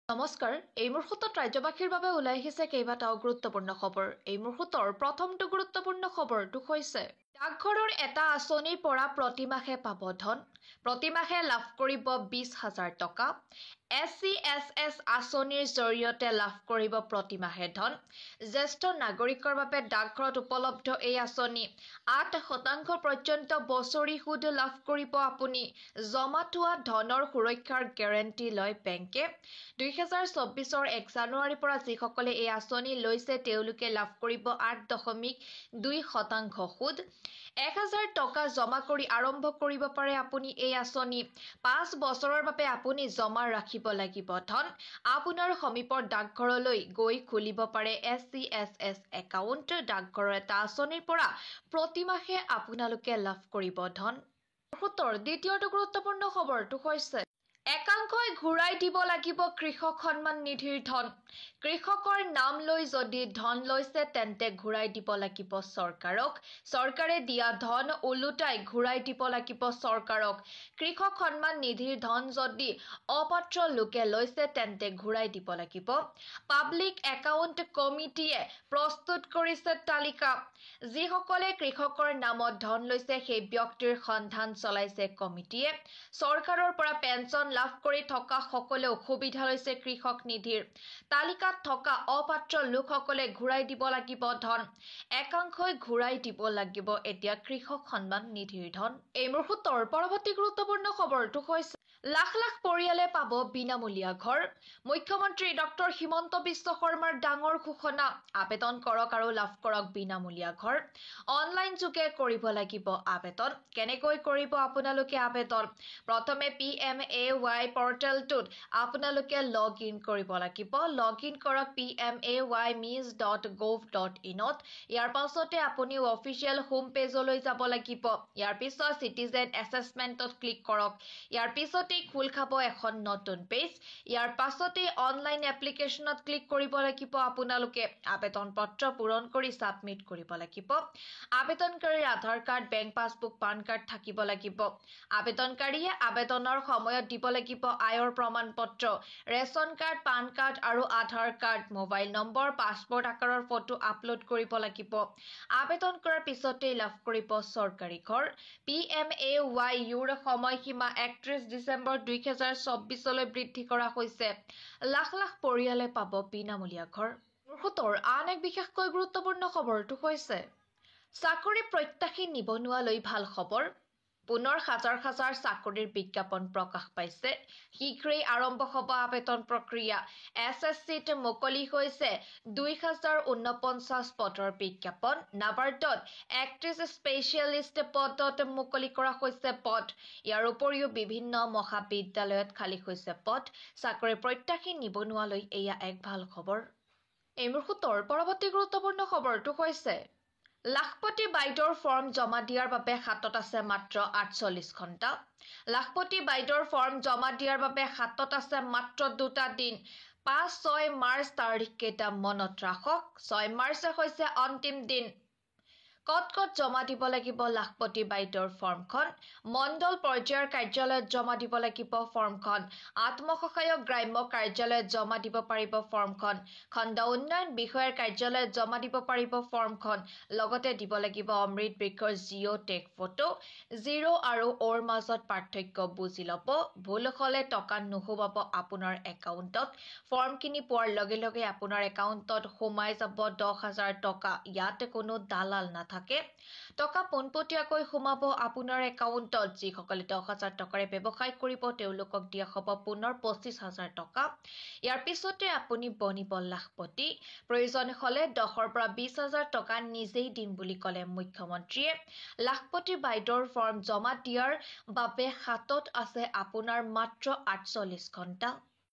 নমস্কাৰ এই মুহূৰ্তত ৰাজ্যবাসীৰ বাবে ওলাই আহিছে কেইবাটাও গুৰুত্বপূৰ্ণ খবৰ। এই মুহূৰ্তৰ প্ৰথমটো গুৰুত্বপূৰ্ণ খবৰটো হৈছে ডাকঘৰৰ এটা আঁচনিৰ পৰা প্ৰতিমাহে পাব ধন। প্ৰতিমাহে লাভ কৰিব 20,000 টকা। SCSS আঁচনিৰ জৰিয়তে লাভ কৰিব প্ৰতিমাহে ধন। জ্যেষ্ঠ নাগৰিকৰ বাবে ডাকঘৰত উপলব্ধ এই আঁচনি 8% পৰ্যন্ত বছৰি সুদ লাভ কৰিব আপুনি। জমা থোৱা ধনৰ সুৰক্ষাৰ গেৰেণ্টি লয় বেংকে। 2024 1 জানুৱাৰীৰ পৰা যিসকলে এই আঁচনি লৈছে তেওঁলোকে লাভ কৰিব 8.2% সুদ। 1,000 টকা জমা কৰি আৰম্ভ কৰিব পাৰে আপুনি এই আঁচনি। 5 বছৰৰ বাবে আপুনি জমা ৰাখিব লাগিব ধন। আপোনাৰ সমীপৰ ডাকঘৰলৈ গৈ খুলিব পাৰে SCSS একাউণ্ট। ডাকঘৰৰ এটা আঁচনিৰ পৰা প্ৰতিমাহে আপোনালোকে লাভ কৰিব ধন। দ্বিতীয়টো গুৰুত্বপূৰ্ণ খবৰটো হৈছে একাংশই ঘূৰাই দিব লাগিব কৃষক সন্মান নিধিৰ ধন। কৃষকৰ নাম লৈ যদি ধন লৈছে তেন্তে ঘূৰাই দিব লাগিব চৰকাৰক। চৰকাৰে দিয়া ধন ওলোটাই ঘূৰাই দিব লাগিব চৰকাৰক। কৃষক সন্মান নিধিৰ ধন যদি অপাত্ৰ লোকে লৈছে তেন্তে ঘূৰাই দিব লাগিব। পাব্লিক একাউণ্ট কমিটিয়ে প্ৰস্তুত কৰিছে তালিকা। যিসকলে কৃষকৰ নামত ধন লৈছে সেই ব্যক্তিৰ সন্ধান চলাইছে কমিটিয়ে। চৰকাৰৰ পৰা পেঞ্চন লাভ কৰি থকা সকলে অসুবিধা লৈছে কৃষক নিধিৰ। তালিকাত থকা অপাত্ৰ লোকসকলে ঘূৰাই দিব লাগিব ধন। একাংশই ঘূৰাই দিব লাগিব এতিয়া কৃষক সন্মান নিধিৰ ধন। এই মুহূৰ্তৰ পৰৱৰ্তী গুৰুত্বপূৰ্ণ খবৰটো হৈছে লাখ লাখ পৰিয়ালে পাব বিনামূলীয়া ঘৰ। মুখ্যমন্ত্ৰী ডক্টৰ হিমন্ত বিশ্ব শৰ্মাৰ ডাঙৰ ঘোষণা। আবেদন কৰক আৰু লাভ কৰক বিনামূলীয়া ঘৰ। অনলাইন যোগে কৰিব লাগিব আবেদন। কেনেকৈ কৰিব আপোনালোকে আবেদন? প্ৰথমে PMAY পৰ্টেলটোত আপোনালোকে লগ ইন কৰিব লাগিব। লগ ইন কৰক pmaymiz.gov.in ত। ইয়াৰ পাছতে আপুনি অফিচিয়েল হোম পেজলৈ যাব লাগিব। ইয়াৰ পিছত চিটিজেন এছেছমেণ্টত ক্লিক কৰক। ইয়াৰ পিছতেই খোল খাব এখন নতুন পেজ। ইয়াৰ পাছতেই অনলাইন এপ্লিকেশ্যনত ক্লিক কৰিব লাগিব আপোনালোকে। আবেদন পত্ৰ পূৰণ কৰি ছাবমিট কৰিব লাগিব। আবেদনকাৰীৰ Aadhaar card, bank passbook, PAN card থাকিব লাগিব। আবেদনকাৰীয়ে আবেদনৰ সময়ত দিব লাগিব আয়ৰ প্ৰমাণ পত্ৰ, ৰেচন কাৰ্ড, পান কাৰ্ড আৰু আধাৰ কাৰ্ড, মোবাইল নম্বৰ, পাছপোৰ্ট আকাৰৰ ফটো আপলোড কৰিব লাগিব। আবেদন কৰাৰ পিছতেই লাভ কৰিব চৰকাৰী ঘৰ। PMAYৰ সময়সীমা 31 ডিচেম্বৰ 2024লৈ বৃদ্ধি কৰা হৈছে। লাখ লাখ পৰিয়ালে পাব বিনামূলীয়া ঘৰ। আন এক বিশেষকৈ গুৰুত্বপূৰ্ণ খবৰটো হৈছে চাকৰি প্ৰত্যাশী নিবনুৱালৈ ভাল খবৰ। পুনৰ হাজাৰ হাজাৰ চাকৰিৰ বিজ্ঞাপন প্ৰকাশ পাইছে। শীঘ্ৰেই আৰম্ভ হ'ব আবেদন প্ৰক্ৰিয়া। SSCত মুকলি হৈছে 2049 পদৰ বিজ্ঞাপন। নাবাৰ্ডত 31 স্পেচিয়েলিষ্ট পদত মুকলি কৰা হৈছে পদ। ইয়াৰ উপৰিও বিভিন্ন মহাবিদ্যালয়ত খালী হৈছে পদ। চাকৰি প্ৰত্যাশী নিবনুৱালৈ এয়া এক ভাল খবৰ। এই মুহূৰ্তৰ পৰৱৰ্তী গুৰুত্বপূৰ্ণ খবৰটো হৈছে লাখপতি বাইদেউৰ ফৰ্ম জমা দিয়াৰ বাবে হাতত আছে মাত্ৰ 48 ঘণ্টা। লাখপতি বাইদেউৰ ফৰ্ম জমা দিয়াৰ বাবে হাতত আছে মাত্ৰ 2টা দিন। 5-6 মাৰ্চ তাৰিখকেইটা মনত ৰাখক। 6 মাৰ্চ হৈছে অন্তিম দিন। ক'ত ক'ত জমা দিব লাগিব লাখপতি বাইদেউৰ ফৰ্মখন? মণ্ডল পৰ্যায়ৰ কাৰ্যালয়ত জমা দিব লাগিব ফৰ্মখন। আত্মসহায়ক গ্ৰাম্য কাৰ্যালয়ত জমা দিব পাৰিব ফৰ্মখন। খণ্ড উন্নয়ন বিষয়াৰ কাৰ্যালয়ত জমা দিব পাৰিব ফৰ্মখন। লগতে দিব লাগিব অমৃত বৃক্ষৰ জিঅ' টেগ ফটো। 0 আৰু অ'ৰ মাজত পাৰ্থক্য বুজি ল'ব। ভুল হ'লে টকা নোসোমাব আপোনাৰ একাউণ্টত। ফৰ্মখিনি পোৱাৰ লগে লগে আপোনাৰ একাউণ্টত সোমাই যাব 10,000 টকা। ইয়াত কোনো দালাল নাথাকে। টকা পোনপটীয়াকৈ সোমাব আপোনাৰ একাউণ্টত। যিসকলে 10,000 টকাৰে ব্যৱসায় কৰিব তেওঁলোকক দিয়া হ'ব পুনৰ 25,000 টকা। ইয়াৰ পিছতে আপুনি বনিব লাখপতি। প্ৰয়োজন হ'লে 10,000 পৰা 20,000 টকা নিজেই দিম বুলি ক'লে মুখ্যমন্ত্ৰীয়ে। লাখপতি বাইদেউৰ ফৰ্ম জমা দিয়াৰ বাবে হাতত আছে আপোনাৰ মাত্ৰ 48 ঘণ্টা।